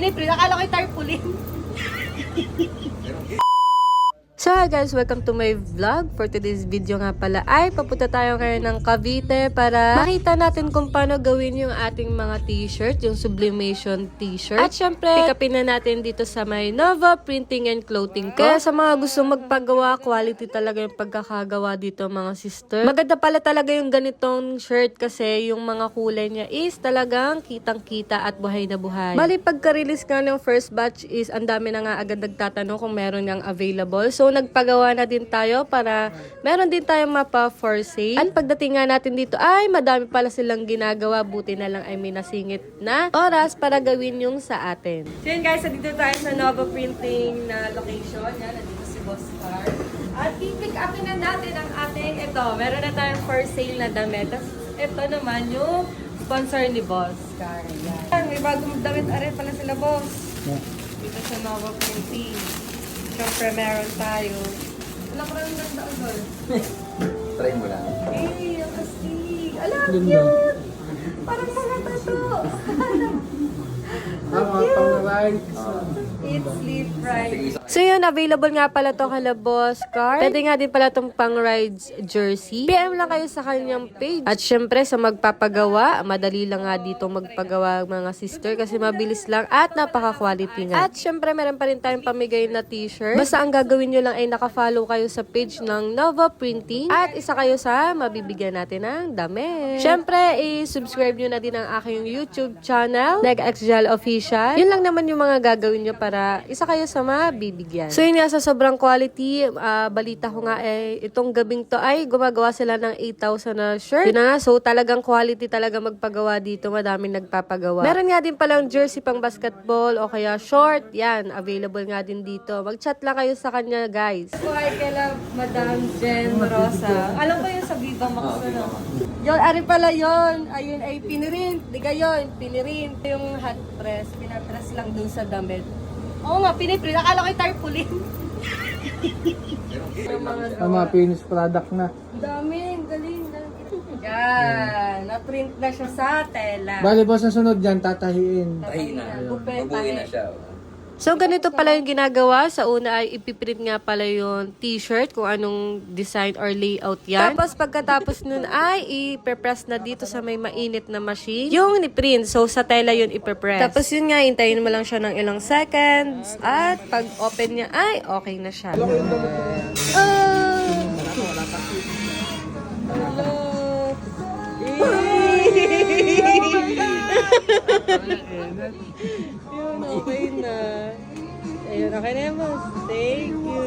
piniprin. Akala ko'y tarpaulin. So hi guys, welcome to my vlog. For today's video nga pala ay papunta tayo ngayon ng Cavite para makita natin kung paano gawin yung ating mga t-shirt, yung sublimation t-shirt. At syempre, pick upin na natin dito sa may Nova Printing and Clothing Co. Kaya sa mga gusto magpagawa, quality talaga yung pagkakagawa dito mga sister. Maganda pala talaga yung ganitong shirt kasi yung mga kulay niya is talagang kitang-kita at buhay na buhay. Bali, pagka-release nga ng first batch is ang dami na nga agad nagtatanong kung meron ngang available. So, nagpagawa na din tayo para meron din tayong mapa for sale. At pagdating nga natin dito ay madami pala silang ginagawa. Buti na lang ay may nasingit na oras para gawin yung sa atin. So yun guys, dito tayo sa Nova Printing na location. Yan, nandito si Boss Car. At i-pick upin na natin ang ating ito. Meron na tayong for sale na damit. Tapos ito naman yung sponsor ni Boss Car. Yan. May bagong damit arin pala sila Boss. Dito sa Nova Printing. Siyempre, meron tayo. Wala ko rin ganda agad. Try mo lang. Eh, ang astig. Alam, cute! Parang mga tato. It's sleep right. So yun, available nga pala to kala Boss Car. Pwede nga din pala tong pang rides jersey. PM lang kayo sa kanyang page. At syempre sa magpapagawa, madali lang nga dito magpagawa mga sister kasi mabilis lang at napaka-quality nga. At syempre meron pa rin tayong pamigay na t-shirt. Basta ang gagawin nyo lang ay naka-follow kayo sa page ng Nova Printing at isa kayo sa mabibigyan natin ng damit. Syempre, i-subscribe nyo na din ang aking YouTube channel, NegXGel Official. Yun lang naman yung mga gagawin nyo para isa kayo sa mabibigyan. So yun nga, sa sobrang quality, balita ko nga itong gabing to ay gumagawa sila ng 8,000 na shirt. Yun na nga, so talagang quality talaga magpagawa dito. Madaming nagpapagawa. Meron nga din palang jersey pang basketball o kaya short. Yan, available nga din dito. Mag-chat lang kayo sa kanya, guys. Buhay kaila, Madam Jen Rosa. Alam ko yung sa Viva Max na. Yun, ari pala yun. Ayun ay pinirint. Di ka yun, pinirint. Yung hot press, pinapress lang dun sa damit. Oo nga, piniprint. Akala ko'y tarpaulin. Ang mga finished product na. Dami, galing. Yan, na-print na siya sa tela. Bali boss, ang sunod dyan, tatahiin. Ay na. Mabuhay na siya. So, ganito pala yung ginagawa. Sa una ay ipiprint nga pala yung t-shirt, kung anong design or layout yan. Tapos, pagkatapos nun ay ipipress na dito sa may mainit na machine yung ni-print. So, sa tela yun ipipress. Tapos, yun nga, hintayin mo lang siya ng ilang seconds. At pag open niya ay okay na siya. Yun, okay na. Ayun, okay na yun, boss. Thank you.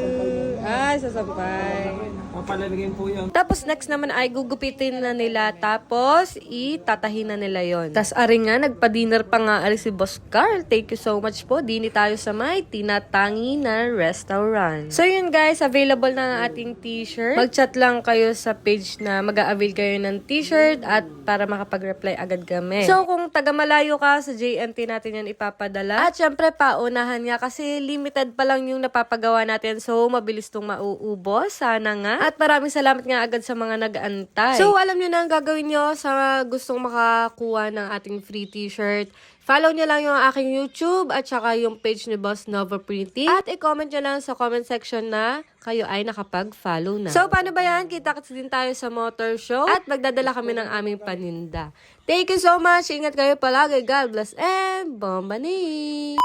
Sasampay. Papalalagyan po yun. Tapos next naman ay gugupitin na nila. Tapos itatahin na nila yon. Tapos aring nga, nagpa-dinner pa nga ari si Boss Carl. Thank you so much po. Dini tayo sa may tinatangi na restaurant. So yun guys, available na ang ating t-shirt. Mag-chat lang kayo sa page na mag-a-avail kayo ng t-shirt at para makapag-reply agad kami. So kung taga-malayo ka, sa JNT natin yan ipapadala. At syempre paunahan nga kasi limited pa lang yung napapagawa natin. So mabilis tong mauubos. Sana nga. At maraming salamat nga agad sa mga nag-aantay. So, alam nyo na ang gagawin nyo sa gustong makakuha ng ating free t-shirt. Follow nyo lang yung aking YouTube at saka yung page ni Boss Nova Printing. At i-comment nyo lang sa comment section na kayo ay nakapag-follow na. So, paano ba yan? Kita-kits din tayo sa motor show at magdadala kami ng aming paninda. Thank you so much. Ingat kayo palagi. God bless and bombani!